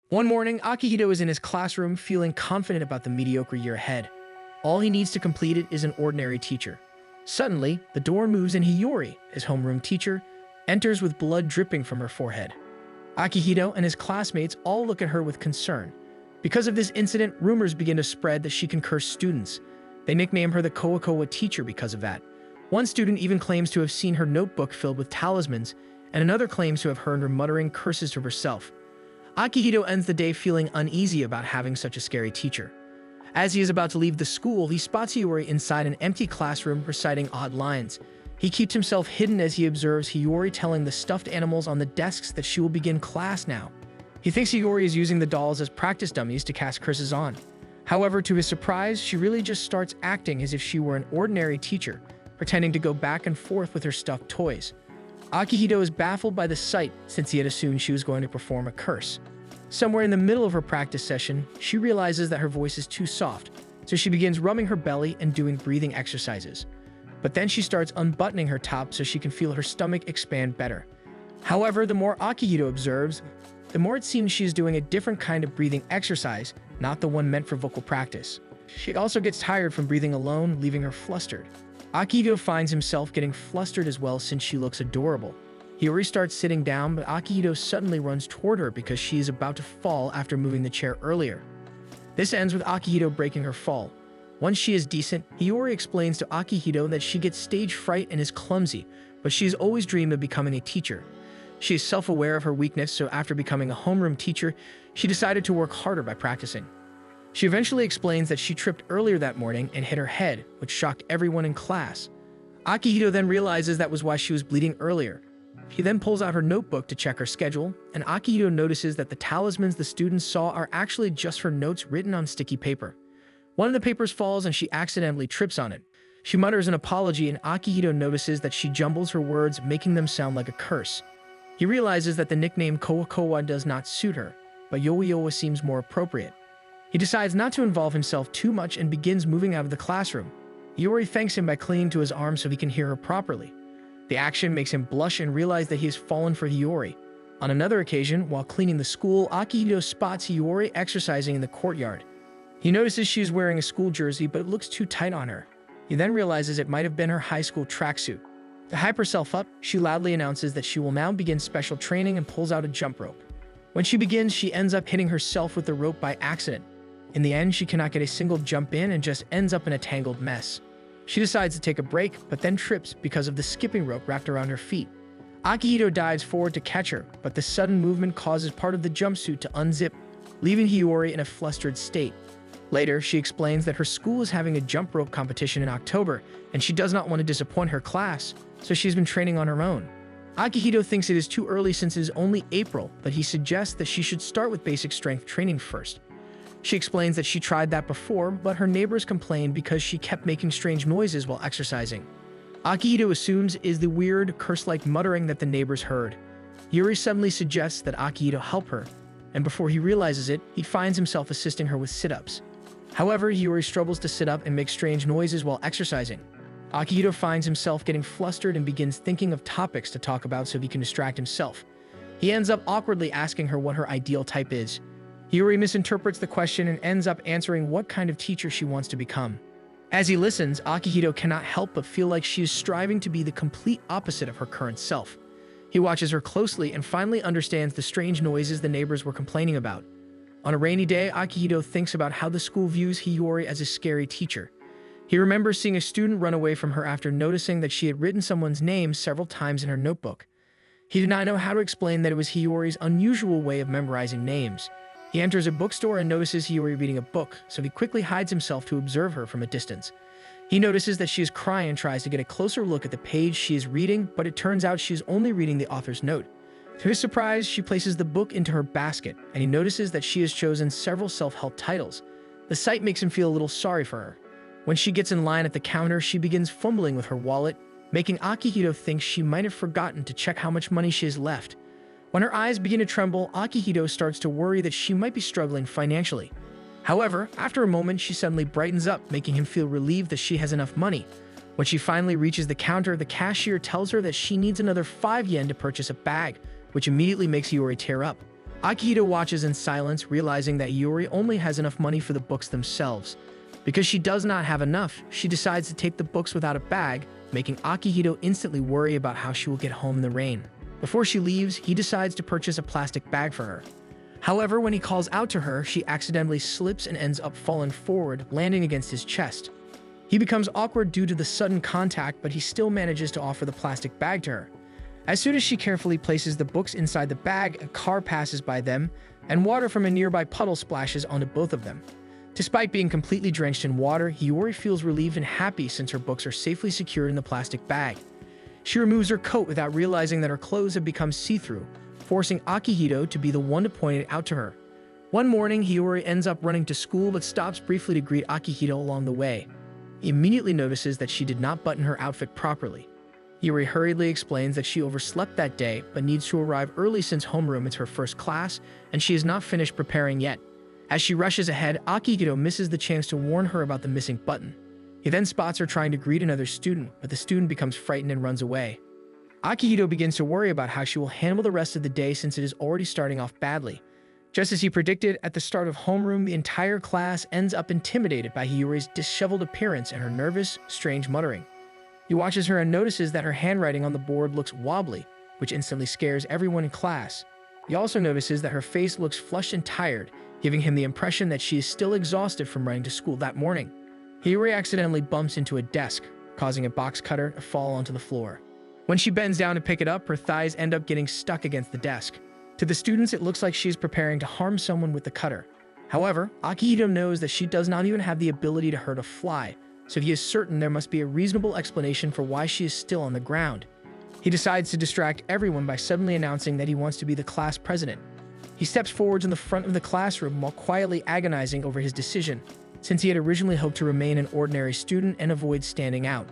One morning, Akihito is in his classroom feeling confident about the mediocre year ahead. All he needs to complete it is an ordinary teacher. Suddenly, the door moves and Hiyori, his homeroom teacher, enters with blood dripping from her forehead. Akihito and his classmates all look at her with concern. Because of this incident, rumors begin to spread that she can curse students. They nickname her the Kowakowa teacher because of that. One student even claims to have seen her notebook filled with talismans, and another claims to have heard her muttering curses to herself. Akihito ends the day feeling uneasy about having such a scary teacher. As he is about to leave the school, he spots Hiyori inside an empty classroom reciting odd lines. He keeps himself hidden as he observes Hiyori telling the stuffed animals on the desks that she will begin class now. He thinks Hiyori is using the dolls as practice dummies to cast curses on. However, to his surprise, she really just starts acting as if she were an ordinary teacher, pretending to go back and forth with her stuffed toys. Akihito is baffled by the sight since he had assumed she was going to perform a curse. Somewhere in the middle of her practice session, she realizes that her voice is too soft, so she begins rubbing her belly and doing breathing exercises. But then she starts unbuttoning her top so she can feel her stomach expand better. However, the more Akihito observes, the more it seems she is doing a different kind of breathing exercise, not the one meant for vocal practice. She also gets tired from breathing alone, leaving her flustered. Akihito finds himself getting flustered as well since she looks adorable. Hiyori starts sitting down, but Akihito suddenly runs toward her because she is about to fall after moving the chair earlier. This ends with Akihito breaking her fall. Once she is decent, Hiyori explains to Akihito that she gets stage fright and is clumsy, but she has always dreamed of becoming a teacher. She is self-aware of her weakness, so after becoming a homeroom teacher, she decided to work harder by practicing. She eventually explains that she tripped earlier that morning and hit her head, which shocked everyone in class. Akihito then realizes that was why she was bleeding earlier. He then pulls out her notebook to check her schedule, and Akihito notices that the talismans the students saw are actually just her notes written on sticky paper. One of the papers falls and she accidentally trips on it. She mutters an apology and Akihito notices that she jumbles her words, making them sound like a curse. He realizes that the nickname Kowakowa does not suit her, but Yowa seems more appropriate. He decides not to involve himself too much and begins moving out of the classroom. Hiyori thanks him by clinging to his arm so he can hear her properly. The action makes him blush and realize that he has fallen for Hiyori. On another occasion, while cleaning the school, Akihito spots Hiyori exercising in the courtyard. He notices she is wearing a school jersey, but it looks too tight on her. He then realizes it might have been her high school tracksuit. To hype herself up, she loudly announces that she will now begin special training and pulls out a jump rope. When she begins, she ends up hitting herself with the rope by accident. In the end, she cannot get a single jump in and just ends up in a tangled mess. She decides to take a break, but then trips because of the skipping rope wrapped around her feet. Akihito dives forward to catch her, but the sudden movement causes part of the jumpsuit to unzip, leaving Hiyori in a flustered state. Later, she explains that her school is having a jump rope competition in October, and she does not want to disappoint her class, so she's been training on her own. Akihito thinks it is too early since it is only April, but he suggests that she should start with basic strength training first. She explains that she tried that before, but her neighbors complained because she kept making strange noises while exercising. Akihito assumes it is the weird, curse-like muttering that the neighbors heard. Yuri suddenly suggests that Akihito help her, and before he realizes it, he finds himself assisting her with sit-ups. However, Yuri struggles to sit up and make strange noises while exercising. Akihito finds himself getting flustered and begins thinking of topics to talk about so he can distract himself. He ends up awkwardly asking her what her ideal type is. Hiyori misinterprets the question and ends up answering what kind of teacher she wants to become. As he listens, Akihito cannot help but feel like she is striving to be the complete opposite of her current self. He watches her closely and finally understands the strange noises the neighbors were complaining about. On a rainy day, Akihito thinks about how the school views Hiyori as a scary teacher. He remembers seeing a student run away from her after noticing that she had written someone's name several times in her notebook. He did not know how to explain that it was Hiyori's unusual way of memorizing names. He enters a bookstore and notices Hiyori reading a book, so he quickly hides himself to observe her from a distance. He notices that she is crying and tries to get a closer look at the page she is reading, but it turns out she is only reading the author's note. To his surprise, she places the book into her basket, and he notices that she has chosen several self-help titles. The sight makes him feel a little sorry for her. When she gets in line at the counter, she begins fumbling with her wallet, making Akihito think she might have forgotten to check how much money she has left. When her eyes begin to tremble, Akihito starts to worry that she might be struggling financially. However, after a moment, she suddenly brightens up, making him feel relieved that she has enough money. When she finally reaches the counter, the cashier tells her that she needs another 5 yen to purchase a bag, which immediately makes Hiyori tear up. Akihito watches in silence, realizing that Hiyori only has enough money for the books themselves. Because she does not have enough, she decides to take the books without a bag, making Akihito instantly worry about how she will get home in the rain. Before she leaves, he decides to purchase a plastic bag for her. However, when he calls out to her, she accidentally slips and ends up falling forward, landing against his chest. He becomes awkward due to the sudden contact, but he still manages to offer the plastic bag to her. As soon as she carefully places the books inside the bag, a car passes by them, and water from a nearby puddle splashes onto both of them. Despite being completely drenched in water, Hiyori feels relieved and happy since her books are safely secured in the plastic bag. She removes her coat without realizing that her clothes have become see-through, forcing Akihito to be the one to point it out to her. One morning, Hiyori ends up running to school but stops briefly to greet Akihito along the way. He immediately notices that she did not button her outfit properly. Hiyori hurriedly explains that she overslept that day but needs to arrive early since homeroom is her first class and she is not finished preparing yet. As she rushes ahead, Akihito misses the chance to warn her about the missing button. He then spots her trying to greet another student, but the student becomes frightened and runs away. Akihito begins to worry about how she will handle the rest of the day since it is already starting off badly. Just as he predicted, at the start of homeroom, the entire class ends up intimidated by Hiyori's disheveled appearance and her nervous, strange muttering. He watches her and notices that her handwriting on the board looks wobbly, which instantly scares everyone in class. He also notices that her face looks flushed and tired, giving him the impression that she is still exhausted from running to school that morning. Hiyori accidentally bumps into a desk, causing a box cutter to fall onto the floor. When she bends down to pick it up, her thighs end up getting stuck against the desk. To the students, it looks like she is preparing to harm someone with the cutter. However, Akihito knows that she does not even have the ability to hurt a fly, so he is certain there must be a reasonable explanation for why she is still on the ground. He decides to distract everyone by suddenly announcing that he wants to be the class president. He steps forwards in the front of the classroom while quietly agonizing over his decision, since he had originally hoped to remain an ordinary student and avoid standing out.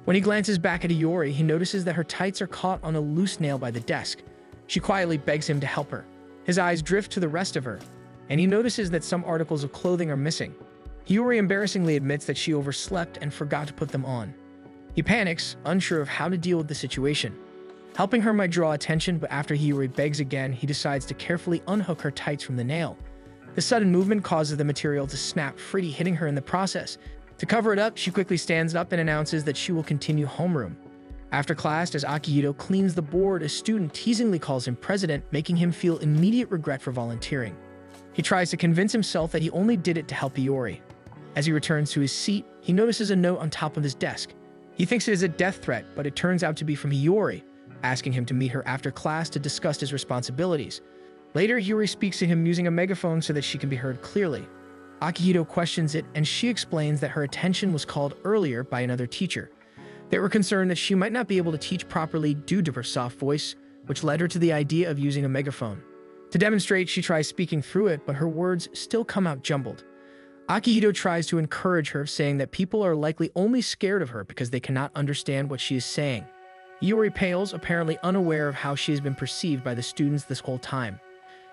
When he glances back at Hiyori, he notices that her tights are caught on a loose nail by the desk. She quietly begs him to help her. His eyes drift to the rest of her, and he notices that some articles of clothing are missing. Hiyori embarrassingly admits that she overslept and forgot to put them on. He panics, unsure of how to deal with the situation. Helping her might draw attention, but after Hiyori begs again, he decides to carefully unhook her tights from the nail. The sudden movement causes the material to snap free, hitting her in the process. To cover it up, she quickly stands up and announces that she will continue homeroom. After class, as Akihito cleans the board, a student teasingly calls him president, making him feel immediate regret for volunteering. He tries to convince himself that he only did it to help Hiyori. As he returns to his seat, he notices a note on top of his desk. He thinks it is a death threat, but it turns out to be from Hiyori, asking him to meet her after class to discuss his responsibilities. Later, Hiyori speaks to him using a megaphone so that she can be heard clearly. Akihito questions it, and she explains that her attention was called earlier by another teacher. They were concerned that she might not be able to teach properly due to her soft voice, which led her to the idea of using a megaphone. To demonstrate, she tries speaking through it, but her words still come out jumbled. Akihito tries to encourage her, saying that people are likely only scared of her because they cannot understand what she is saying. Hiyori pales, apparently unaware of how she has been perceived by the students this whole time.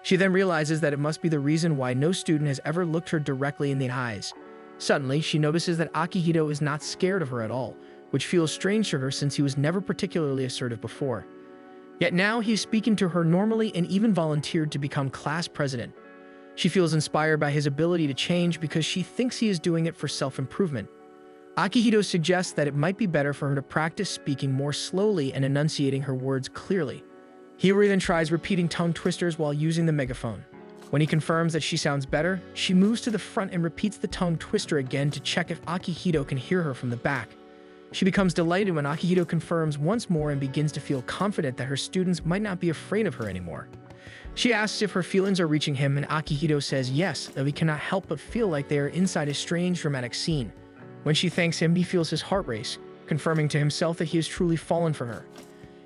She then realizes that it must be the reason why no student has ever looked her directly in the eyes. Suddenly, she notices that Akihito is not scared of her at all, which feels strange to her since he was never particularly assertive before. Yet now he is speaking to her normally and even volunteered to become class president. She feels inspired by his ability to change because she thinks he is doing it for self-improvement. Akihito suggests that it might be better for her to practice speaking more slowly and enunciating her words clearly. Hiyori then tries repeating tongue twisters while using the megaphone. When he confirms that she sounds better, she moves to the front and repeats the tongue twister again to check if Akihito can hear her from the back. She becomes delighted when Akihito confirms once more and begins to feel confident that her students might not be afraid of her anymore. She asks if her feelings are reaching him, and Akihito says yes, though he cannot help but feel like they are inside a strange dramatic scene. When she thanks him, he feels his heart race, confirming to himself that he has truly fallen for her.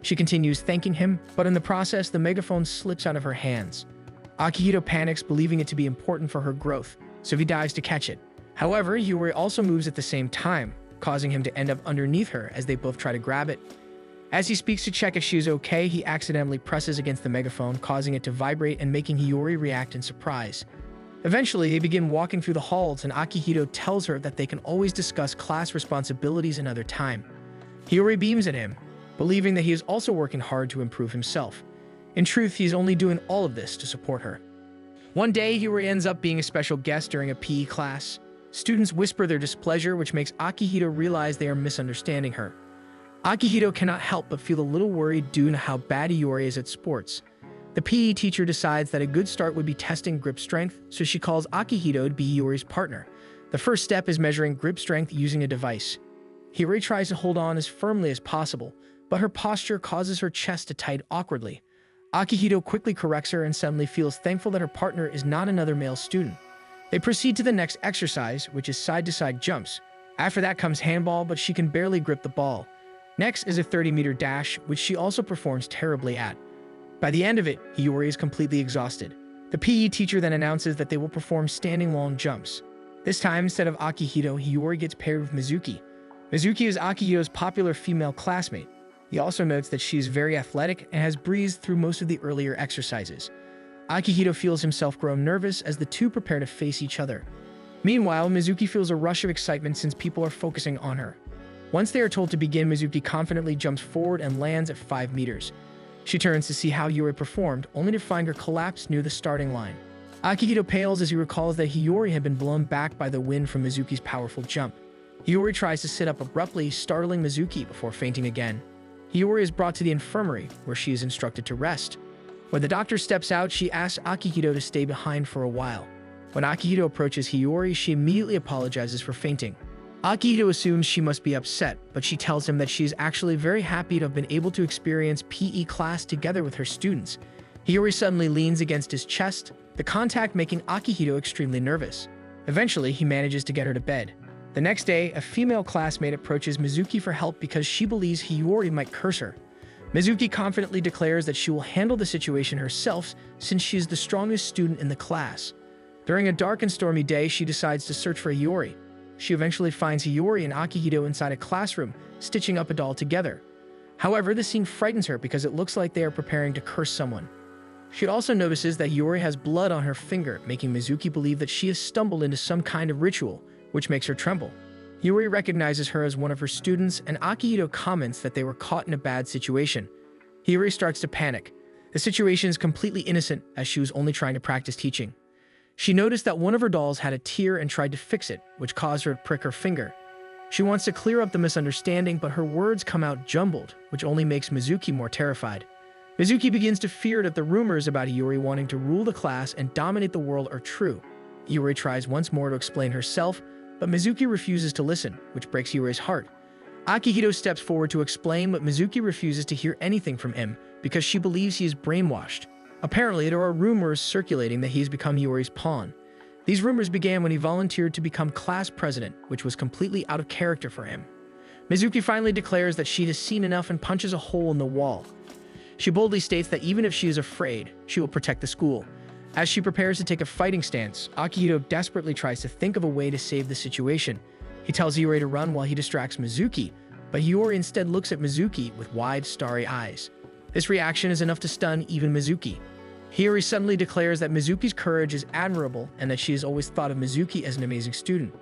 She continues thanking him, but in the process, the megaphone slips out of her hands. Akihito panics, believing it to be important for her growth, so he dives to catch it. However, Hiyori also moves at the same time, causing him to end up underneath her as they both try to grab it. As he speaks to check if she is okay, he accidentally presses against the megaphone, causing it to vibrate and making Hiyori react in surprise. Eventually, they begin walking through the halls, and Akihito tells her that they can always discuss class responsibilities another time. Hiyori beams at him, believing that he is also working hard to improve himself. In truth, he's only doing all of this to support her. One day, Hiyori ends up being a special guest during a PE class. Students whisper their displeasure, which makes Akihito realize they are misunderstanding her. Akihito cannot help but feel a little worried due to how bad Hiyori is at sports. The PE teacher decides that a good start would be testing grip strength, so she calls Akihito to be Hiyori's partner. The first step is measuring grip strength using a device. Hiyori tries to hold on as firmly as possible, but her posture causes her chest to tighten awkwardly. Akihito quickly corrects her and suddenly feels thankful that her partner is not another male student. They proceed to the next exercise, which is side-to-side jumps. After that comes handball, but she can barely grip the ball. Next is a 30-meter dash, which she also performs terribly at. By the end of it, Hiyori is completely exhausted. The PE teacher then announces that they will perform standing long jumps. This time, instead of Akihito, Hiyori gets paired with Mizuki. Mizuki is Akihito's popular female classmate. He also notes that she is very athletic and has breezed through most of the earlier exercises. Akihito feels himself grow nervous as the two prepare to face each other. Meanwhile, Mizuki feels a rush of excitement since people are focusing on her. Once they are told to begin, Mizuki confidently jumps forward and lands at 5 meters. She turns to see how Hiyori performed, only to find her collapse near the starting line. Akihito pales as he recalls that Hiyori had been blown back by the wind from Mizuki's powerful jump. Hiyori tries to sit up abruptly, startling Mizuki before fainting again. Hiyori is brought to the infirmary, where she is instructed to rest. When the doctor steps out, she asks Akihito to stay behind for a while. When Akihito approaches Hiyori, she immediately apologizes for fainting. Akihito assumes she must be upset, but she tells him that she is actually very happy to have been able to experience PE class together with her students. Hiyori suddenly leans against his chest, the contact making Akihito extremely nervous. Eventually, he manages to get her to bed. The next day, a female classmate approaches Mizuki for help because she believes Hiyori might curse her. Mizuki confidently declares that she will handle the situation herself since she is the strongest student in the class. During a dark and stormy day, she decides to search for Hiyori. She eventually finds Hiyori and Akihito inside a classroom, stitching up a doll together. However, the scene frightens her because it looks like they are preparing to curse someone. She also notices that Hiyori has blood on her finger, making Mizuki believe that she has stumbled into some kind of ritual, which makes her tremble. Hiyori recognizes her as one of her students, and Akihito comments that they were caught in a bad situation. Hiyori starts to panic. The situation is completely innocent, as she was only trying to practice teaching. She noticed that one of her dolls had a tear and tried to fix it, which caused her to prick her finger. She wants to clear up the misunderstanding, but her words come out jumbled, which only makes Mizuki more terrified. Mizuki begins to fear that the rumors about Hiyori wanting to rule the class and dominate the world are true. Hiyori tries once more to explain herself, but Mizuki refuses to listen, which breaks Hiyori's heart. Akihito steps forward to explain, but Mizuki refuses to hear anything from him because she believes he is brainwashed. Apparently, there are rumors circulating that he has become Hiyori's pawn. These rumors began when he volunteered to become class president, which was completely out of character for him. Mizuki finally declares that she has seen enough and punches a hole in the wall. She boldly states that even if she is afraid, she will protect the school. As she prepares to take a fighting stance, Akihito desperately tries to think of a way to save the situation. He tells Hiyori to run while he distracts Mizuki, but Hiyori instead looks at Mizuki with wide, starry eyes. This reaction is enough to stun even Mizuki. Hiyori suddenly declares that Mizuki's courage is admirable and that she has always thought of Mizuki as an amazing student.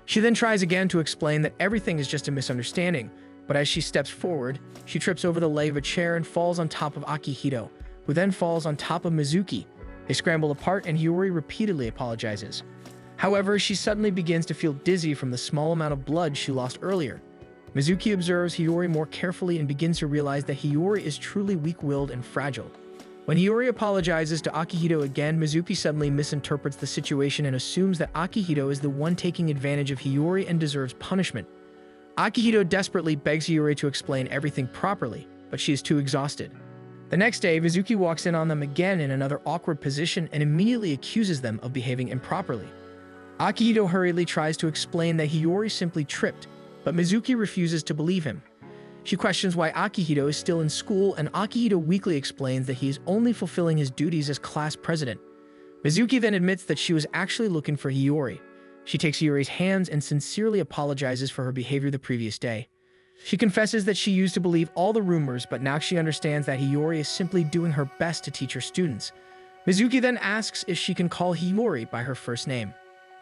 She then tries again to explain that everything is just a misunderstanding, but as she steps forward, she trips over the leg of a chair and falls on top of Akihito, who then falls on top of Mizuki. They scramble apart and Hiyori repeatedly apologizes. However, she suddenly begins to feel dizzy from the small amount of blood she lost earlier. Mizuki observes Hiyori more carefully and begins to realize that Hiyori is truly weak-willed and fragile. When Hiyori apologizes to Akihito again, Mizuki suddenly misinterprets the situation and assumes that Akihito is the one taking advantage of Hiyori and deserves punishment. Akihito desperately begs Hiyori to explain everything properly, but she is too exhausted. The next day, Mizuki walks in on them again in another awkward position and immediately accuses them of behaving improperly. Akihito hurriedly tries to explain that Hiyori simply tripped, but Mizuki refuses to believe him. She questions why Akihito is still in school, and Akihito weakly explains that he is only fulfilling his duties as class president. Mizuki then admits that she was actually looking for Hiyori. She takes Hiyori's hands and sincerely apologizes for her behavior the previous day. She confesses that she used to believe all the rumors, but now she understands that Hiyori is simply doing her best to teach her students. Mizuki then asks if she can call Hiyori by her first name.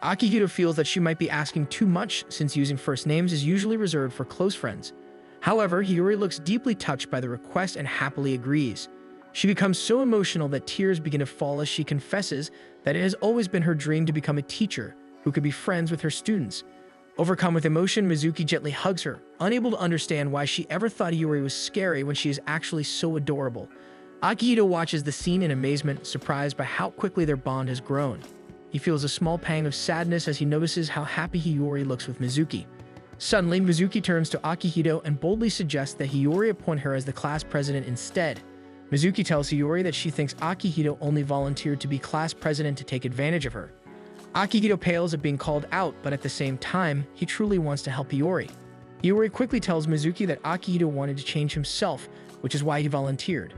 Akihito feels that she might be asking too much since using first names is usually reserved for close friends. However, Hiyori looks deeply touched by the request and happily agrees. She becomes so emotional that tears begin to fall as she confesses that it has always been her dream to become a teacher who could be friends with her students. Overcome with emotion, Mizuki gently hugs her, unable to understand why she ever thought Hiyori was scary when she is actually so adorable. Akihito watches the scene in amazement, surprised by how quickly their bond has grown. He feels a small pang of sadness as he notices how happy Hiyori looks with Mizuki. Suddenly, Mizuki turns to Akihito and boldly suggests that Hiyori appoint her as the class president instead. Mizuki tells Hiyori that she thinks Akihito only volunteered to be class president to take advantage of her. Akihito pales at being called out, but at the same time, he truly wants to help Hiyori. Hiyori quickly tells Mizuki that Akihito wanted to change himself, which is why he volunteered.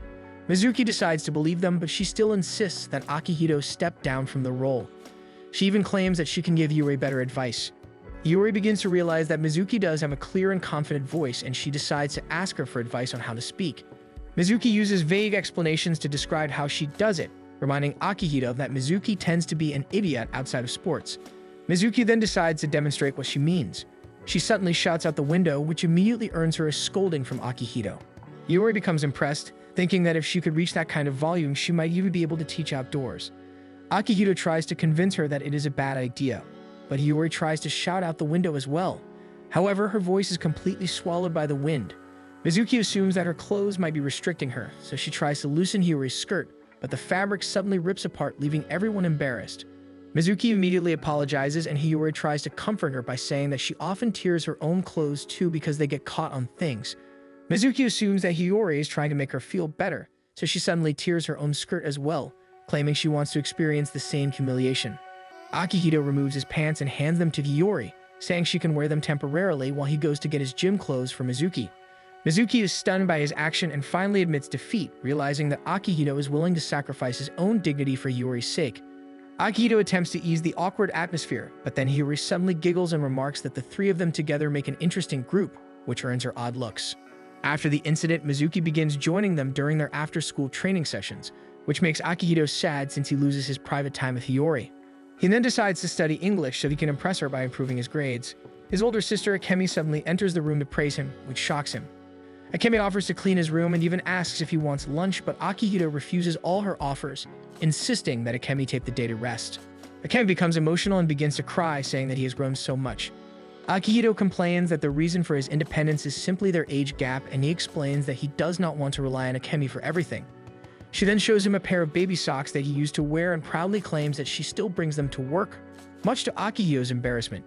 Mizuki decides to believe them, but she still insists that Akihito step down from the role. She even claims that she can give Hiyori better advice. Hiyori begins to realize that Mizuki does have a clear and confident voice, and she decides to ask her for advice on how to speak. Mizuki uses vague explanations to describe how she does it, reminding Akihito that Mizuki tends to be an idiot outside of sports. Mizuki then decides to demonstrate what she means. She suddenly shouts out the window, which immediately earns her a scolding from Akihito. Hiyori becomes impressed, thinking that if she could reach that kind of volume, she might even be able to teach outdoors. Akihito tries to convince her that it is a bad idea, but Hiyori tries to shout out the window as well. However, her voice is completely swallowed by the wind. Mizuki assumes that her clothes might be restricting her, so she tries to loosen Hiyori's skirt, but the fabric suddenly rips apart, leaving everyone embarrassed. Mizuki immediately apologizes, and Hiyori tries to comfort her by saying that she often tears her own clothes too because they get caught on things. Mizuki assumes that Hiyori is trying to make her feel better, so she suddenly tears her own skirt as well, claiming she wants to experience the same humiliation. Akihito removes his pants and hands them to Hiyori, saying she can wear them temporarily while he goes to get his gym clothes for Mizuki. Mizuki is stunned by his action and finally admits defeat, realizing that Akihito is willing to sacrifice his own dignity for Hiyori's sake. Akihito attempts to ease the awkward atmosphere, but then Hiyori suddenly giggles and remarks that the three of them together make an interesting group, which earns her odd looks. After the incident, Mizuki begins joining them during their after-school training sessions, which makes Akihito sad since he loses his private time with Hiyori. He then decides to study English so he can impress her by improving his grades. His older sister, Akemi, suddenly enters the room to praise him, which shocks him. Akemi offers to clean his room and even asks if he wants lunch, but Akihito refuses all her offers, insisting that Akemi take the day to rest. Akemi becomes emotional and begins to cry, saying that he has grown so much. Akihito complains that the reason for his independence is simply their age gap, and he explains that he does not want to rely on Akemi for everything. She then shows him a pair of baby socks that he used to wear and proudly claims that she still brings them to work, much to Akihito's embarrassment.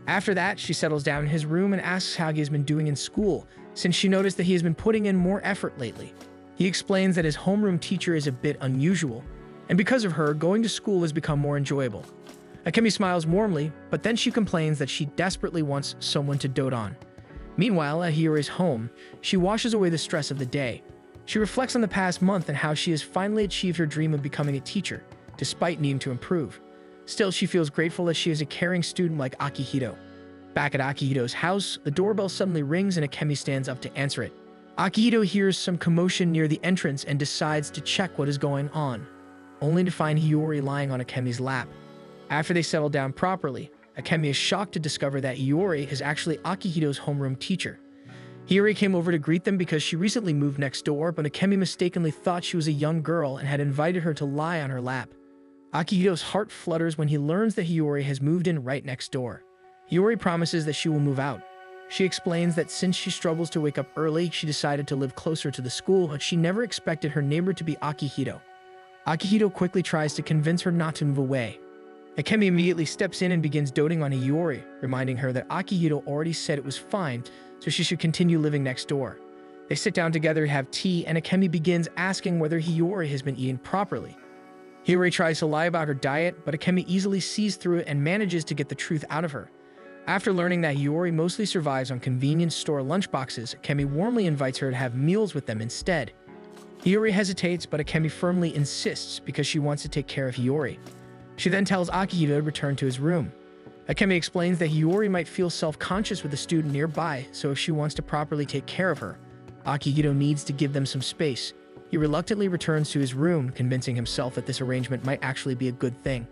After that, she settles down in his room and asks how he has been doing in school, since she noticed that he has been putting in more effort lately. He explains that his homeroom teacher is a bit unusual, and because of her, going to school has become more enjoyable. Akemi smiles warmly, but then she complains that she desperately wants someone to dote on. Meanwhile, at Hiyori's home, she washes away the stress of the day. She reflects on the past month and how she has finally achieved her dream of becoming a teacher, despite needing to improve. Still, she feels grateful that she is a caring student like Akihito. Back at Akihito's house, the doorbell suddenly rings and Akemi stands up to answer it. Akihito hears some commotion near the entrance and decides to check what is going on, only to find Hiyori lying on Akemi's lap. After they settle down properly, Akemi is shocked to discover that Hiyori is actually Akihito's homeroom teacher. Hiyori came over to greet them because she recently moved next door, but Akemi mistakenly thought she was a young girl and had invited her to lie on her lap. Akihito's heart flutters when he learns that Hiyori has moved in right next door. Hiyori promises that she will move out. She explains that since she struggles to wake up early, she decided to live closer to the school, but she never expected her neighbor to be Akihito. Akihito quickly tries to convince her not to move away. Akemi immediately steps in and begins doting on Hiyori, reminding her that Akihito already said it was fine, so she should continue living next door. They sit down together to have tea, and Akemi begins asking whether Hiyori has been eating properly. Hiyori tries to lie about her diet, but Akemi easily sees through it and manages to get the truth out of her. After learning that Hiyori mostly survives on convenience store lunchboxes, Akemi warmly invites her to have meals with them instead. Hiyori hesitates, but Akemi firmly insists because she wants to take care of Hiyori. She then tells Akihito to return to his room. Akemi explains that Hiyori might feel self-conscious with a student nearby, so if she wants to properly take care of her, Akihito needs to give them some space. He reluctantly returns to his room, convincing himself that this arrangement might actually be a good thing.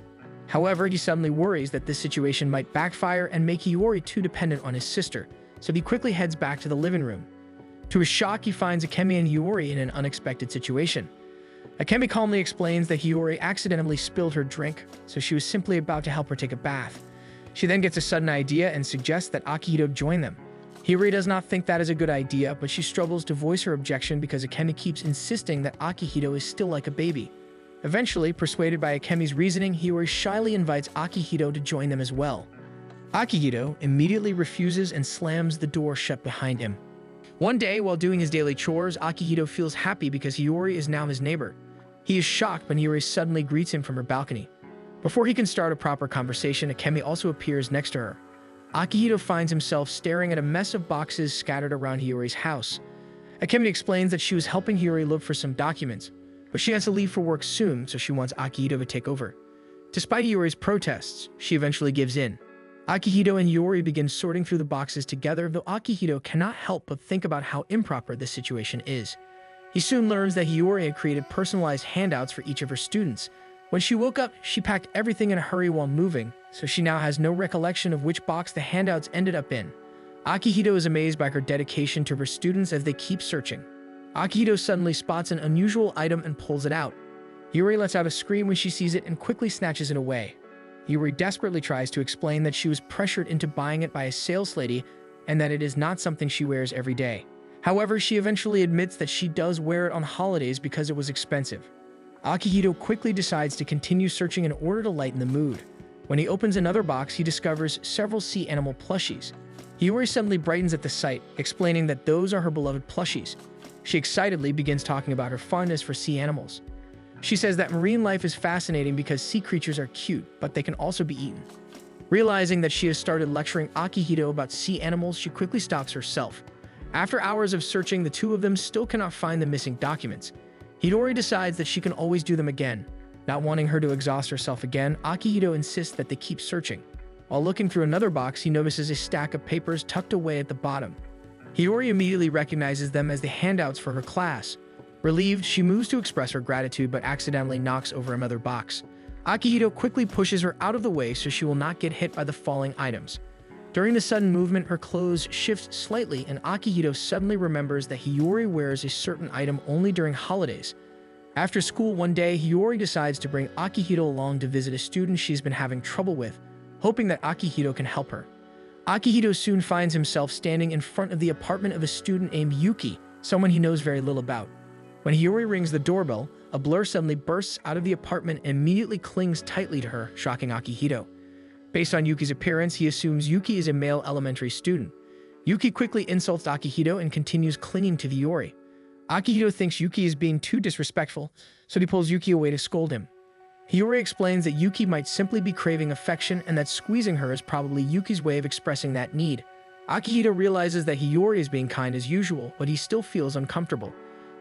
However, he suddenly worries that this situation might backfire and make Hiyori too dependent on his sister, so he quickly heads back to the living room. To his shock, he finds Akemi and Hiyori in an unexpected situation. Akemi calmly explains that Hiyori accidentally spilled her drink, so she was simply about to help her take a bath. She then gets a sudden idea and suggests that Akihito join them. Hiyori does not think that is a good idea, but she struggles to voice her objection because Akemi keeps insisting that Akihito is still like a baby. Eventually, persuaded by Akemi's reasoning, Hiyori shyly invites Akihito to join them as well. Akihito immediately refuses and slams the door shut behind him. One day, while doing his daily chores, Akihito feels happy because Hiyori is now his neighbor. He is shocked when Hiyori suddenly greets him from her balcony. Before he can start a proper conversation, Akemi also appears next to her. Akihito finds himself staring at a mess of boxes scattered around Hiyori's house. Akemi explains that she was helping Hiyori look for some documents, but she has to leave for work soon, so she wants Akihito to take over. Despite Hiyori's protests, she eventually gives in. Akihito and Hiyori begin sorting through the boxes together, though Akihito cannot help but think about how improper this situation is. He soon learns that Hiyori had created personalized handouts for each of her students. When she woke up, she packed everything in a hurry while moving, so she now has no recollection of which box the handouts ended up in. Akihito is amazed by her dedication to her students as they keep searching. Akihito suddenly spots an unusual item and pulls it out. Hiyori lets out a scream when she sees it and quickly snatches it away. Hiyori desperately tries to explain that she was pressured into buying it by a sales lady and that it is not something she wears every day. However, she eventually admits that she does wear it on holidays because it was expensive. Akihito quickly decides to continue searching in order to lighten the mood. When he opens another box, he discovers several sea animal plushies. Hiyori suddenly brightens at the sight, explaining that those are her beloved plushies. She excitedly begins talking about her fondness for sea animals. She says that marine life is fascinating because sea creatures are cute, but they can also be eaten. Realizing that she has started lecturing Akihito about sea animals, she quickly stops herself. After hours of searching, the two of them still cannot find the missing documents. Hiyori decides that she can always do them again. Not wanting her to exhaust herself again, Akihito insists that they keep searching. While looking through another box, he notices a stack of papers tucked away at the bottom. Hiyori immediately recognizes them as the handouts for her class. Relieved, she moves to express her gratitude but accidentally knocks over another box. Akihito quickly pushes her out of the way so she will not get hit by the falling items. During the sudden movement, her clothes shift slightly and Akihito suddenly remembers that Hiyori wears a certain item only during holidays. After school one day, Hiyori decides to bring Akihito along to visit a student she's been having trouble with, hoping that Akihito can help her. Akihito soon finds himself standing in front of the apartment of a student named Yuki, someone he knows very little about. When Hiyori rings the doorbell, a blur suddenly bursts out of the apartment and immediately clings tightly to her, shocking Akihito. Based on Yuki's appearance, he assumes Yuki is a male elementary student. Yuki quickly insults Akihito and continues clinging to Hiyori. Akihito thinks Yuki is being too disrespectful, so he pulls Yuki away to scold him. Hiyori explains that Yuki might simply be craving affection and that squeezing her is probably Yuki's way of expressing that need. Akihito realizes that Hiyori is being kind as usual, but he still feels uncomfortable.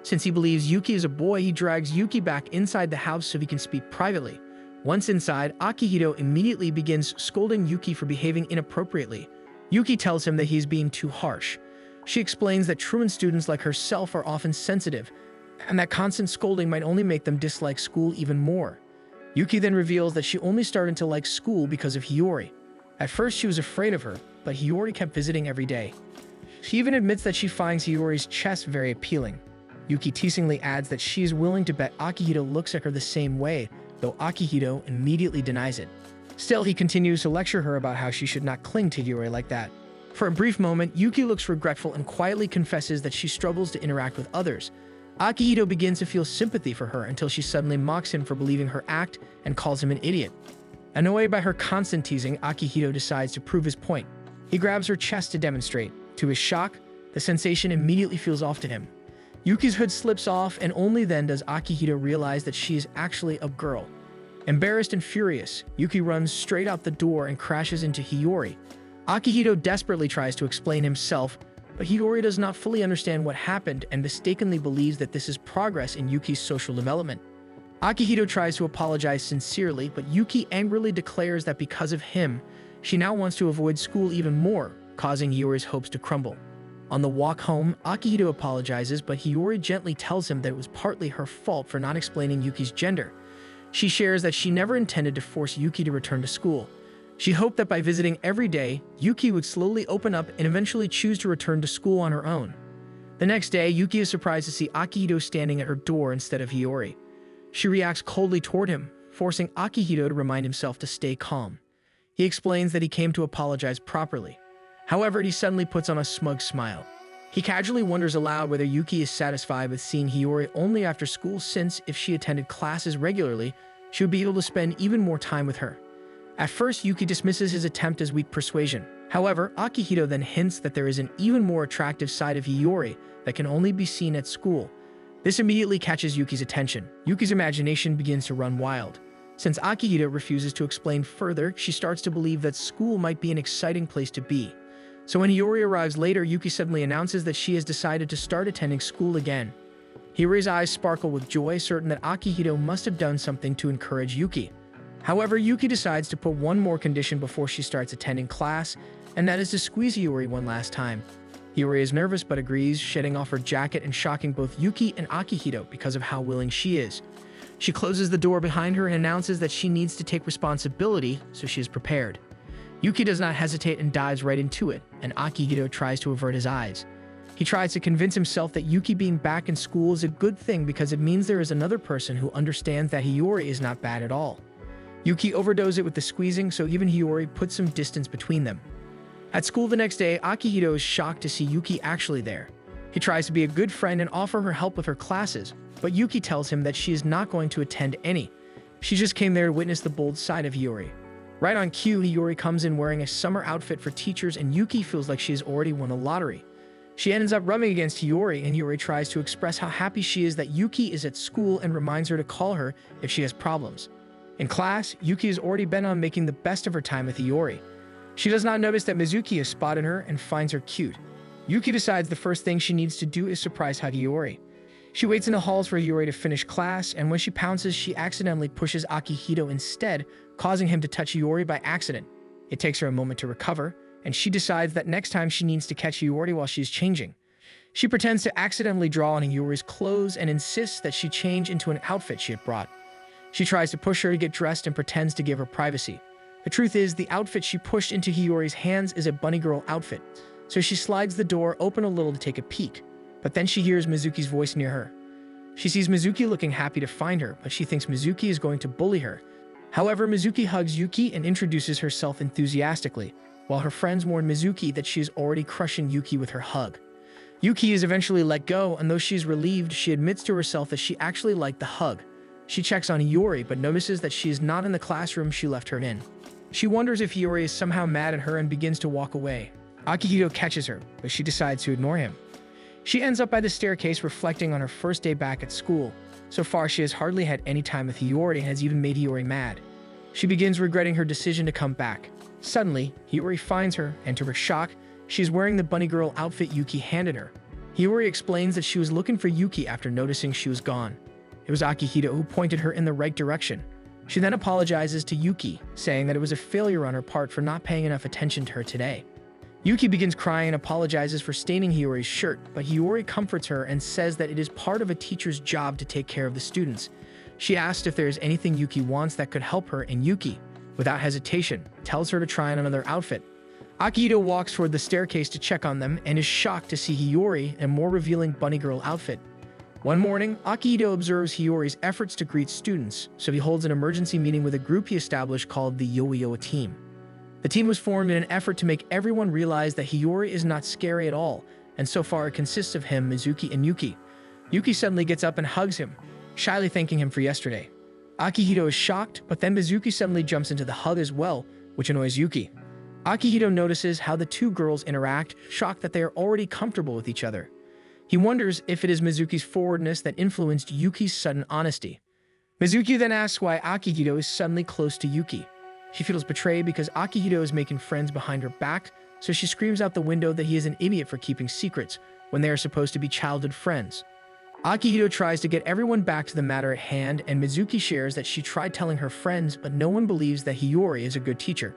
Since he believes Yuki is a boy, he drags Yuki back inside the house so he can speak privately. Once inside, Akihito immediately begins scolding Yuki for behaving inappropriately. Yuki tells him that he is being too harsh. She explains that truant students like herself are often sensitive, and that constant scolding might only make them dislike school even more. Yuki then reveals that she only started to like school because of Hiyori. At first, she was afraid of her, but Hiyori kept visiting every day. She even admits that she finds Hiyori's chest very appealing. Yuki teasingly adds that she is willing to bet Akihito looks at her the same way, though Akihito immediately denies it. Still, he continues to lecture her about how she should not cling to Hiyori like that. For a brief moment, Yuki looks regretful and quietly confesses that she struggles to interact with others. Akihito begins to feel sympathy for her until she suddenly mocks him for believing her act and calls him an idiot. Annoyed by her constant teasing, Akihito decides to prove his point. He grabs her chest to demonstrate. To his shock, the sensation immediately feels off to him. Yuki's hood slips off, and only then does Akihito realize that she is actually a girl. Embarrassed and furious, Yuki runs straight out the door and crashes into Hiyori. Akihito desperately tries to explain himself, but Hiyori does not fully understand what happened and mistakenly believes that this is progress in Yuki's social development. Akihito tries to apologize sincerely, but Yuki angrily declares that because of him, she now wants to avoid school even more, causing Hiyori's hopes to crumble. On the walk home, Akihito apologizes, but Hiyori gently tells him that it was partly her fault for not explaining Yuki's gender. She shares that she never intended to force Yuki to return to school. She hoped that by visiting every day, Yuki would slowly open up and eventually choose to return to school on her own. The next day, Yuki is surprised to see Akihito standing at her door instead of Hiyori. She reacts coldly toward him, forcing Akihito to remind himself to stay calm. He explains that he came to apologize properly. However, he suddenly puts on a smug smile. He casually wonders aloud whether Yuki is satisfied with seeing Hiyori only after school, since if she attended classes regularly, she would be able to spend even more time with her. At first, Yuki dismisses his attempt as weak persuasion. However, Akihito then hints that there is an even more attractive side of Hiyori that can only be seen at school. This immediately catches Yuki's attention. Yuki's imagination begins to run wild. Since Akihito refuses to explain further, she starts to believe that school might be an exciting place to be. So when Hiyori arrives later, Yuki suddenly announces that she has decided to start attending school again. Hiyori's eyes sparkle with joy, certain that Akihito must have done something to encourage Yuki. However, Yuki decides to put one more condition before she starts attending class, and that is to squeeze Hiyori one last time. Hiyori is nervous but agrees, shedding off her jacket and shocking both Yuki and Akihito because of how willing she is. She closes the door behind her and announces that she needs to take responsibility, so she is prepared. Yuki does not hesitate and dives right into it, and Akihito tries to avert his eyes. He tries to convince himself that Yuki being back in school is a good thing because it means there is another person who understands that Hiyori is not bad at all. Yuki overdoses it with the squeezing, so even Hiyori puts some distance between them. At school the next day, Akihito is shocked to see Yuki actually there. He tries to be a good friend and offer her help with her classes, but Yuki tells him that she is not going to attend any. She just came there to witness the bold side of Hiyori. Right on cue, Hiyori comes in wearing a summer outfit for teachers, and Yuki feels like she has already won the lottery. She ends up rubbing against Hiyori, and Hiyori tries to express how happy she is that Yuki is at school and reminds her to call her if she has problems. In class, Yuki is already bent on making the best of her time with Hiyori. She does not notice that Mizuki has spotted her and finds her cute. Yuki decides the first thing she needs to do is surprise hug Hiyori. She waits in the halls for Hiyori to finish class, and when she pounces, she accidentally pushes Akihito instead, causing him to touch Hiyori by accident. It takes her a moment to recover, and she decides that next time she needs to catch Hiyori while she's changing. She pretends to accidentally draw on Hiyori's clothes and insists that she change into an outfit she had brought. She tries to push her to get dressed and pretends to give her privacy. The truth is, the outfit she pushed into Hiyori's hands is a bunny girl outfit, so she slides the door open a little to take a peek, but then she hears Mizuki's voice near her. She sees Mizuki looking happy to find her, but she thinks Mizuki is going to bully her. However, Mizuki hugs Yuki and introduces herself enthusiastically, while her friends warn Mizuki that she is already crushing Yuki with her hug. Yuki is eventually let go, and though she is relieved, she admits to herself that she actually liked the hug. She checks on Hiyori, but notices that she is not in the classroom she left her in. She wonders if Hiyori is somehow mad at her and begins to walk away. Akihito catches her, but she decides to ignore him. She ends up by the staircase reflecting on her first day back at school. So far, she has hardly had any time with Hiyori and has even made Hiyori mad. She begins regretting her decision to come back. Suddenly, Hiyori finds her, and to her shock, she is wearing the bunny girl outfit Yuki handed her. Hiyori explains that she was looking for Yuki after noticing she was gone. It was Akihito who pointed her in the right direction. She then apologizes to Yuki, saying that it was a failure on her part for not paying enough attention to her today. Yuki begins crying and apologizes for staining Hiyori's shirt, but Hiyori comforts her and says that it is part of a teacher's job to take care of the students. She asks if there is anything Yuki wants that could help her, and Yuki, without hesitation, tells her to try on another outfit. Akihito walks toward the staircase to check on them and is shocked to see Hiyori in a more revealing bunny girl outfit. One morning, Akihito observes Hiyori's efforts to greet students, so he holds an emergency meeting with a group he established called the Yowa team. The team was formed in an effort to make everyone realize that Hiyori is not scary at all, and so far it consists of him, Mizuki, and Yuki. Yuki suddenly gets up and hugs him, shyly thanking him for yesterday. Akihito is shocked, but then Mizuki suddenly jumps into the hug as well, which annoys Yuki. Akihito notices how the two girls interact, shocked that they are already comfortable with each other. He wonders if it is Mizuki's forwardness that influenced Yuki's sudden honesty. Mizuki then asks why Akihito is suddenly close to Yuki. She feels betrayed because Akihito is making friends behind her back, so she screams out the window that he is an idiot for keeping secrets when they are supposed to be childhood friends. Akihito tries to get everyone back to the matter at hand, and Mizuki shares that she tried telling her friends, but no one believes that Hiyori is a good teacher.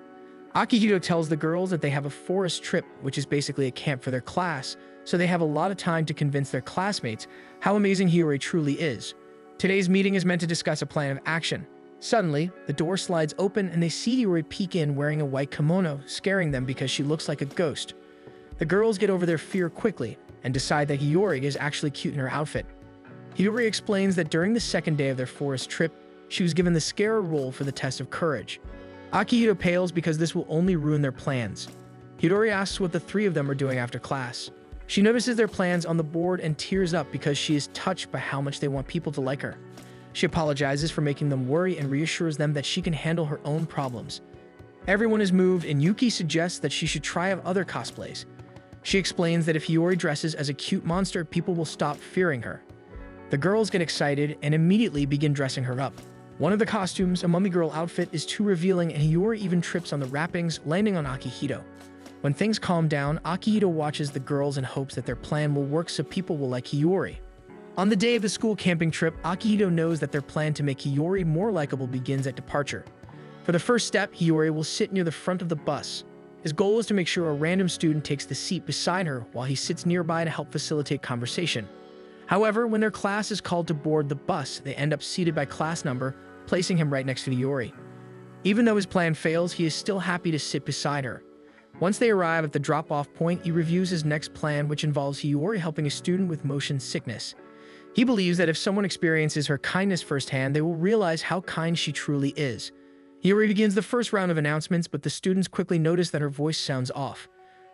Akihito tells the girls that they have a forest trip, which is basically a camp for their class, so they have a lot of time to convince their classmates how amazing Hiyori truly is. Today's meeting is meant to discuss a plan of action. Suddenly, the door slides open and they see Hiyori peek in wearing a white kimono, scaring them because she looks like a ghost. The girls get over their fear quickly and decide that Hiyori is actually cute in her outfit. Hiyori explains that during the second day of their forest trip, she was given the Scara role for the test of courage. Akihito pales because this will only ruin their plans. Hiyori asks what the three of them are doing after class. She notices their plans on the board and tears up because she is touched by how much they want people to like her. She apologizes for making them worry and reassures them that she can handle her own problems. Everyone is moved, and Yuki suggests that she should try out other cosplays. She explains that if Hiyori dresses as a cute monster, people will stop fearing her. The girls get excited and immediately begin dressing her up. One of the costumes, a mummy girl outfit, is too revealing, and Hiyori even trips on the wrappings, landing on Akihito. When things calm down, Akihito watches the girls and hopes that their plan will work so people will like Hiyori. On the day of the school camping trip, Akihito knows that their plan to make Hiyori more likable begins at departure. For the first step, Hiyori will sit near the front of the bus. His goal is to make sure a random student takes the seat beside her while he sits nearby to help facilitate conversation. However, when their class is called to board the bus, they end up seated by class number, placing him right next to Hiyori. Even though his plan fails, he is still happy to sit beside her. Once they arrive at the drop-off point, he reviews his next plan, which involves Hiyori helping a student with motion sickness. He believes that if someone experiences her kindness firsthand, they will realize how kind she truly is. Hiyori begins the first round of announcements, but the students quickly notice that her voice sounds off.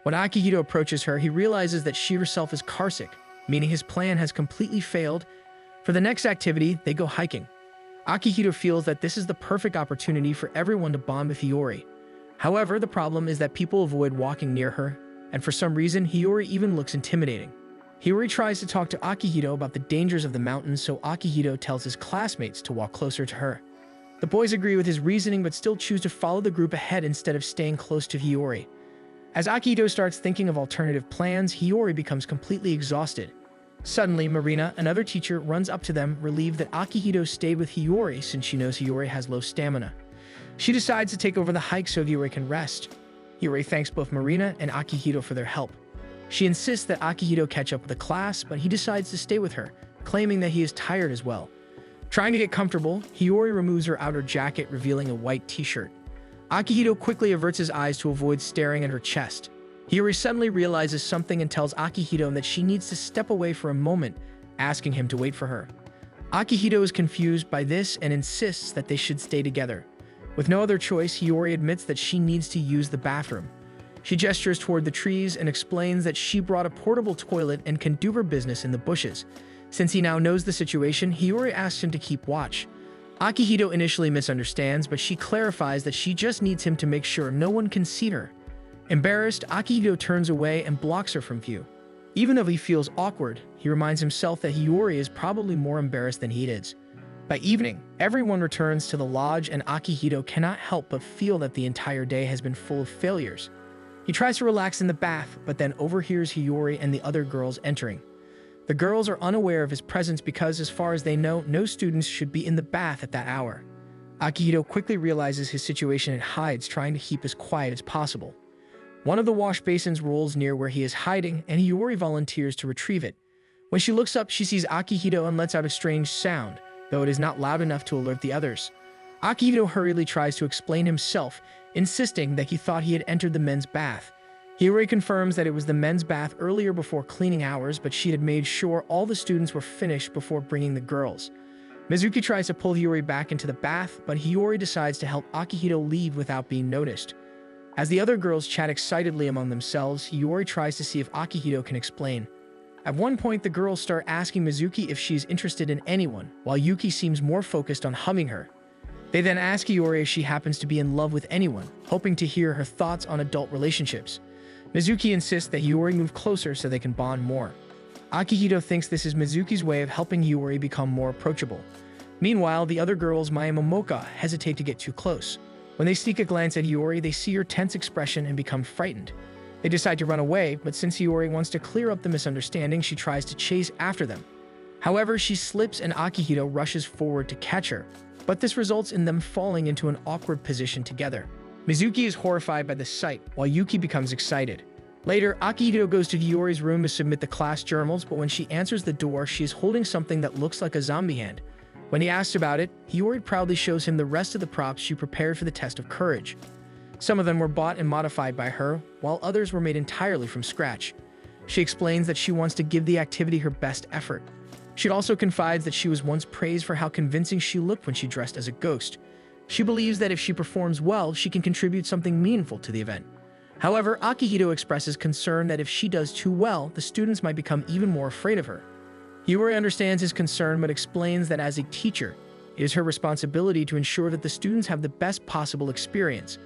When Akihito approaches her, he realizes that she herself is carsick, meaning his plan has completely failed. For the next activity, they go hiking. Akihito feels that this is the perfect opportunity for everyone to bond with Hiyori. However, the problem is that people avoid walking near her, and for some reason, Hiyori even looks intimidating. Hiyori tries to talk to Akihito about the dangers of the mountains, so Akihito tells his classmates to walk closer to her. The boys agree with his reasoning but still choose to follow the group ahead instead of staying close to Hiyori. As Akihito starts thinking of alternative plans, Hiyori becomes completely exhausted. Suddenly, Marina, another teacher, runs up to them, relieved that Akihito stayed with Hiyori since she knows Hiyori has low stamina. She decides to take over the hike so Hiyori can rest. Hiyori thanks both Marina and Akihito for their help. She insists that Akihito catch up with the class, but he decides to stay with her, claiming that he is tired as well. Trying to get comfortable, Hiyori removes her outer jacket, revealing a white t-shirt. Akihito quickly averts his eyes to avoid staring at her chest. Hiyori suddenly realizes something and tells Akihito that she needs to step away for a moment, asking him to wait for her. Akihito is confused by this and insists that they should stay together. With no other choice, Hiyori admits that she needs to use the bathroom. She gestures toward the trees and explains that she brought a portable toilet and can do her business in the bushes. Since he now knows the situation, Hiyori asks him to keep watch. Akihito initially misunderstands, but she clarifies that she just needs him to make sure no one can see her. Embarrassed, Akihito turns away and blocks her from view. Even though he feels awkward, he reminds himself that Hiyori is probably more embarrassed than he is. By evening, everyone returns to the lodge and Akihito cannot help but feel that the entire day has been full of failures. He tries to relax in the bath, but then overhears Hiyori and the other girls entering. The girls are unaware of his presence because, as far as they know, no students should be in the bath at that hour. Akihito quickly realizes his situation and hides, trying to keep as quiet as possible. One of the wash basins rolls near where he is hiding, and Hiyori volunteers to retrieve it. When she looks up, she sees Akihito and lets out a strange sound, though it is not loud enough to alert the others. Akihito hurriedly tries to explain himself, insisting that he thought he had entered the men's bath. Hiyori confirms that it was the men's bath earlier before cleaning hours, but she had made sure all the students were finished before bringing the girls. Mizuki tries to pull Hiyori back into the bath, but Hiyori decides to help Akihito leave without being noticed. As the other girls chat excitedly among themselves, Hiyori tries to see if Akihito can explain. At one point, the girls start asking Mizuki if she is interested in anyone, while Yuki seems more focused on humming her. They then ask Hiyori if she happens to be in love with anyone, hoping to hear her thoughts on adult relationships. Mizuki insists that Hiyori move closer so they can bond more. Akihito thinks this is Mizuki's way of helping Hiyori become more approachable. Meanwhile, the other girls, Mai and Momoka, hesitate to get too close. When they sneak a glance at Hiyori, they see her tense expression and become frightened. They decide to run away, but since Hiyori wants to clear up the misunderstanding, she tries to chase after them. However, she slips and Akihito rushes forward to catch her, but this results in them falling into an awkward position together. Mizuki is horrified by the sight, while Yuki becomes excited. Later, Akihito goes to Hiyori's room to submit the class journals, but when she answers the door, she is holding something that looks like a zombie hand. When he asks about it, Hiyori proudly shows him the rest of the props she prepared for the test of courage. Some of them were bought and modified by her, while others were made entirely from scratch. She explains that she wants to give the activity her best effort. She also confides that she was once praised for how convincing she looked when she dressed as a ghost. She believes that if she performs well, she can contribute something meaningful to the event. However, Akihito expresses concern that if she does too well, the students might become even more afraid of her. Hiyori understands his concern but explains that as a teacher, it is her responsibility to ensure that the students have the best possible experience.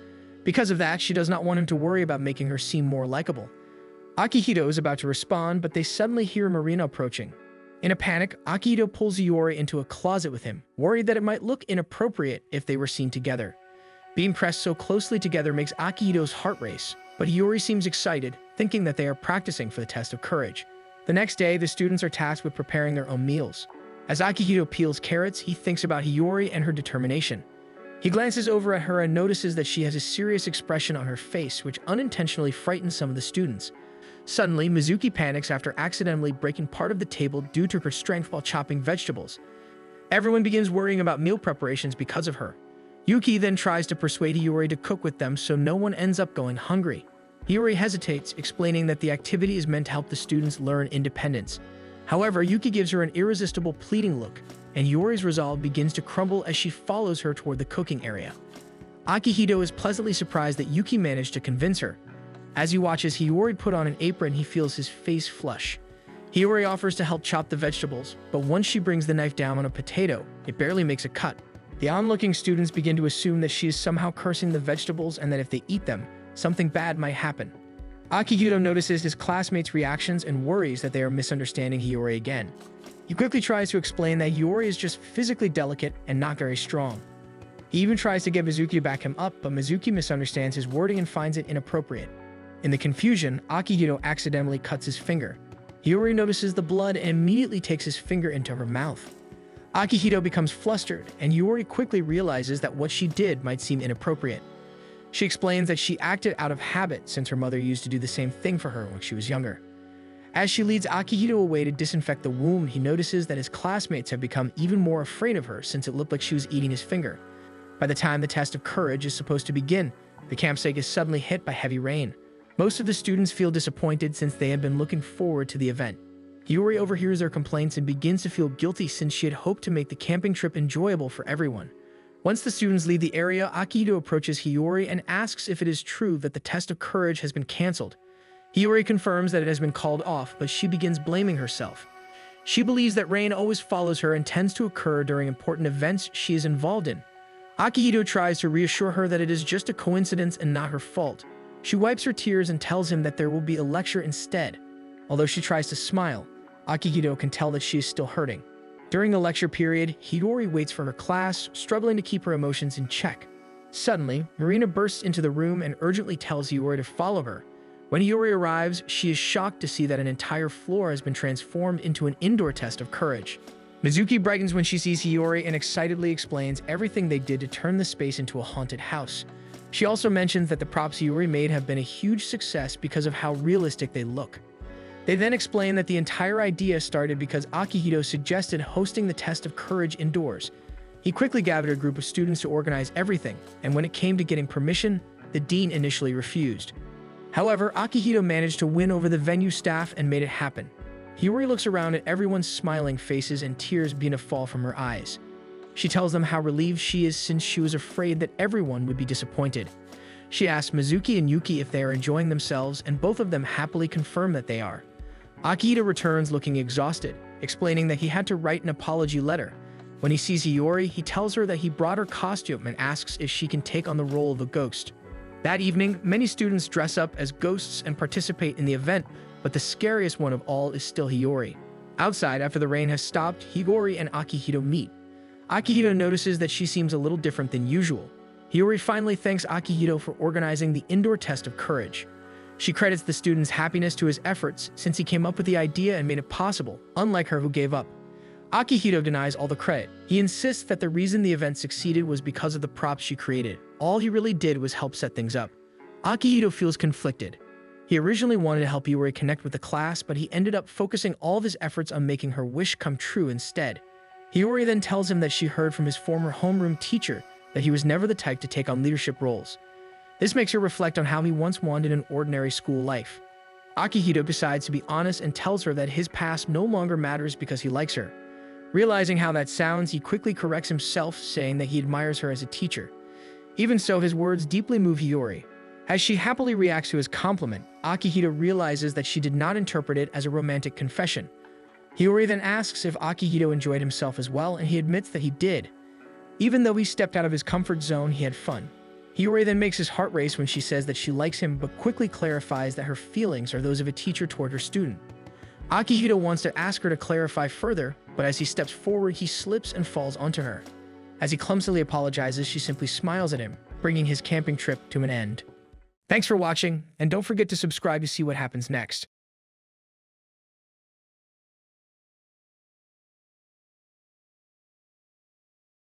Because of that, she does not want him to worry about making her seem more likable. Akihito is about to respond, but they suddenly hear Marina approaching. In a panic, Akihito pulls Hiyori into a closet with him, worried that it might look inappropriate if they were seen together. Being pressed so closely together makes Akihito's heart race, but Hiyori seems excited, thinking that they are practicing for the test of courage. The next day, the students are tasked with preparing their own meals. As Akihito peels carrots, he thinks about Hiyori and her determination. He glances over at her and notices that she has a serious expression on her face, which unintentionally frightens some of the students. Suddenly, Mizuki panics after accidentally breaking part of the table due to her strength while chopping vegetables. Everyone begins worrying about meal preparations because of her. Yuki then tries to persuade Hiyori to cook with them so no one ends up going hungry. Hiyori hesitates, explaining that the activity is meant to help the students learn independence. However, Yuki gives her an irresistible pleading look, and Hiyori's resolve begins to crumble as she follows her toward the cooking area. Akihito is pleasantly surprised that Yuki managed to convince her. As he watches Hiyori put on an apron, he feels his face flush. Hiyori offers to help chop the vegetables, but once she brings the knife down on a potato, it barely makes a cut. The onlooking students begin to assume that she is somehow cursing the vegetables and that if they eat them, something bad might happen. Akihito notices his classmates' reactions and worries that they are misunderstanding Hiyori again. He quickly tries to explain that Hiyori is just physically delicate and not very strong. He even tries to get Mizuki to back him up, but Mizuki misunderstands his wording and finds it inappropriate. In the confusion, Akihito accidentally cuts his finger. Hiyori notices the blood and immediately takes his finger into her mouth. Akihito becomes flustered, and Hiyori quickly realizes that what she did might seem inappropriate. She explains that she acted out of habit since her mother used to do the same thing for her when she was younger. As she leads Akihito away to disinfect the wound, he notices that his classmates have become even more afraid of her since it looked like she was eating his finger. By the time the test of courage is supposed to begin, the campsite is suddenly hit by heavy rain. Most of the students feel disappointed since they had been looking forward to the event. Hiyori overhears their complaints and begins to feel guilty since she had hoped to make the camping trip enjoyable for everyone. Once the students leave the area, Akihito approaches Hiyori and asks if it is true that the test of courage has been canceled. Hiyori confirms that it has been called off, but she begins blaming herself. She believes that rain always follows her and tends to occur during important events she is involved in. Akihito tries to reassure her that it is just a coincidence and not her fault. She wipes her tears and tells him that there will be a lecture instead. Although she tries to smile, Akihito can tell that she is still hurting. During the lecture period, Hiyori waits for her class, struggling to keep her emotions in check. Suddenly, Marina bursts into the room and urgently tells Hiyori to follow her. When Hiyori arrives, she is shocked to see that an entire floor has been transformed into an indoor test of courage. Mizuki brightens when she sees Hiyori and excitedly explains everything they did to turn the space into a haunted house. She also mentions that the props Hiyori made have been a huge success because of how realistic they look. They then explain that the entire idea started because Akihito suggested hosting the test of courage indoors. He quickly gathered a group of students to organize everything, and when it came to getting permission, the dean initially refused. However, Akihito managed to win over the venue staff and made it happen. Hiyori looks around at everyone's smiling faces and tears begin to fall from her eyes. She tells them how relieved she is since she was afraid that everyone would be disappointed. She asks Mizuki and Yuki if they are enjoying themselves, and both of them happily confirm that they are. Akihito returns looking exhausted, explaining that he had to write an apology letter. When he sees Hiyori, he tells her that he brought her costume and asks if she can take on the role of a ghost. That evening, many students dress up as ghosts and participate in the event, but the scariest one of all is still Hiyori. Outside, after the rain has stopped, Hiyori and Akihito meet. Akihito notices that she seems a little different than usual. Hiyori finally thanks Akihito for organizing the indoor test of courage. She credits the student's happiness to his efforts since he came up with the idea and made it possible, unlike her who gave up. Akihito denies all the credit. He insists that the reason the event succeeded was because of the props she created. All he really did was help set things up. Akihito feels conflicted. He originally wanted to help Hiyori connect with the class, but he ended up focusing all of his efforts on making her wish come true instead. Hiyori then tells him that she heard from his former homeroom teacher that he was never the type to take on leadership roles. This makes her reflect on how he once wanted an ordinary school life. Akihito decides to be honest and tells her that his past no longer matters because he likes her. Realizing how that sounds, he quickly corrects himself, saying that he admires her as a teacher. Even so, his words deeply move Hiyori. As she happily reacts to his compliment, Akihito realizes that she did not interpret it as a romantic confession. Hiyori then asks if Akihito enjoyed himself as well, and he admits that he did. Even though he stepped out of his comfort zone, he had fun. Hiyori then makes his heart race when she says that she likes him, but quickly clarifies that her feelings are those of a teacher toward her student. Akihito wants to ask her to clarify further, but as he steps forward, he slips and falls onto her. As he clumsily apologizes, she simply smiles at him, bringing his camping trip to an end. Thanks for watching, and don't forget to subscribe to see what happens next.